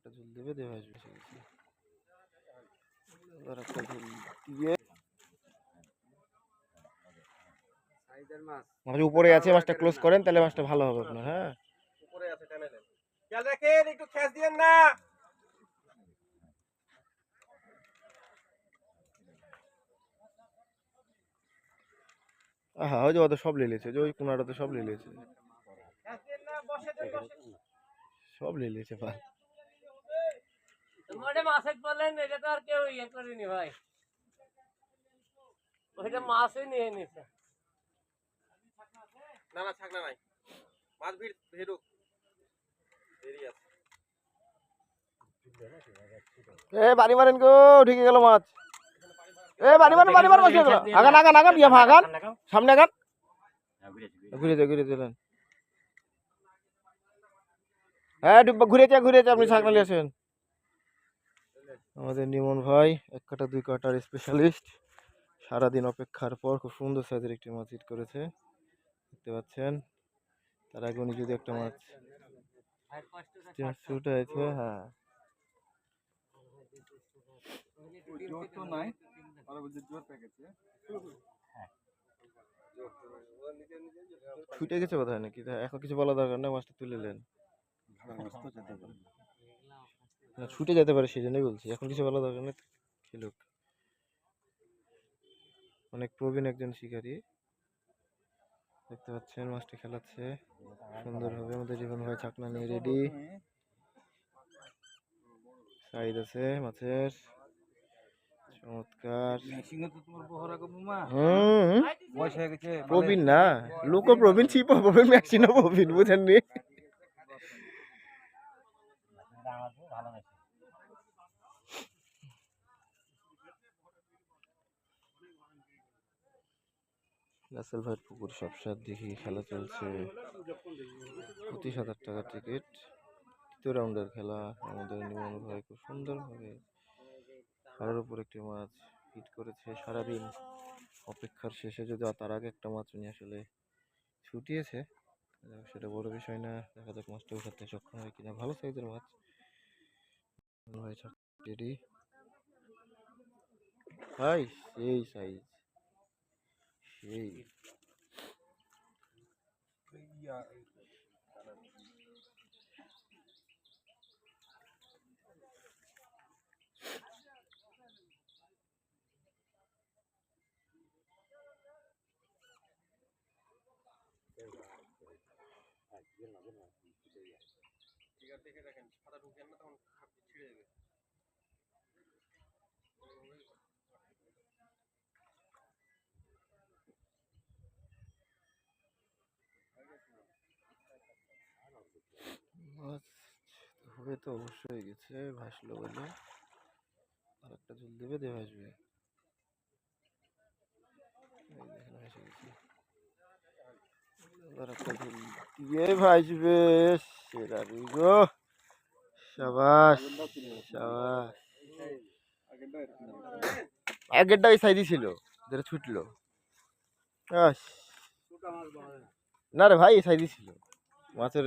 একটা ঝুল দেবে দেবে আসবে আর একটা ঝুল দিয়ে মাছ উপরে আছে, মাছটা ক্লোজ করেন তাহলে মাছটা ভালো হবে আপনার। হ্যাঁ উপরে আছে, টেনে নেন, খেয়াল রাখেন, একটু খ্যাচ দিয়েন না। হ্যাঁ ওই যে ওদের সব লেলেছে, যে ওই কোনাটাতে সব লেলেছে, সব লেলেছে ভাই। মাছের বলেন এটা তো আর কেউ ইয়ে করেনি ভাই, ওইটা মাছই নিয়ে নিছে। না না ছাকনা নাই, মাছ ভিড়ুক, দেরি আছে। এ বাড়ি মারেন গো, ঢুকে গেল মাছ। এ বাড়ি মারেন মাছ ঢুকে গেল। আগান আগান আগান, ইয়া আগান, সামনে আগান, ঘুরে দিলেন। হ্যাঁ ঘুরে আপনি ছাগনালি আসেন। আমাদের নিমন ভাই এক কাটা দুই কাটার স্পেশালিস্ট, সারাদিন অপেক্ষার পর খুব সুন্দর সাইজের একটি মাছ হিট করেছে, দেখতে পাচ্ছেন। তার আগে উনি যদি একটা মাছ শুট হয়েছে। হ্যাঁ ছুটে গেছে বোধ হয় নাকি, এখন কিছু বলা দরকার না, মাছটা তুলে নেন। ছুটে যেতে পারে সেই জন্যই বলছি, এখন কিছু বলা দরকার নেই, খেলুক। অনেক প্রবীণ একজন শিকারী, দেখতে পাচ্ছেন মাছটি খেলাচ্ছে সুন্দরভাবে। আমাদের জীবন ভাই ছাকনা নিয়ে রেডি, সাইজ আছে মাছের, চমৎকার। প্রবীণ না, লোকও প্রবীণ, ছিপও প্রবীণ, ম্যাক্সিনও প্রবীণ, বুঝেননি? রাসেল ভাইয়ের পুকুর সবসাদ দেখি খেলা চলছে, 25,000 টাকার টিকিট, তৃতীয় রাউন্ডের খেলা। আমাদের নিমন ভাই খুব সুন্দরভাবে খালের উপর একটি মাছ হিট করেছে। সারাদিন অপেক্ষার শেষে যদি তার আগে একটা মাছ উনি আসলে ছুটিয়েছে, সেটা বড় বিষয় না। দেখা যাক মাছটা উঠাতে সক্ষম হয় কিনা। ভালো সাইজের মাছ ভাই, রেডি ভাই, সেই সাইজ, সেই দেখে রাখেন, সাদা ঢুকেন না, তখন ছিঁড়ে যাবে। মাছ হবে তো অবশ্যই গেছে, ভাসলো বলে। আর একটা ঝুল দেবে দেবে আসবে, ভেসে গেছে। আর একটা ঝুল দিয়ে ভাসবে, সেরা গো, সাবাস সাবাস। আগেরটা ওই সাইজই ছিল, যেটা ছুটলো। না রে ভাই, এই সাইজই ছিল মাছের।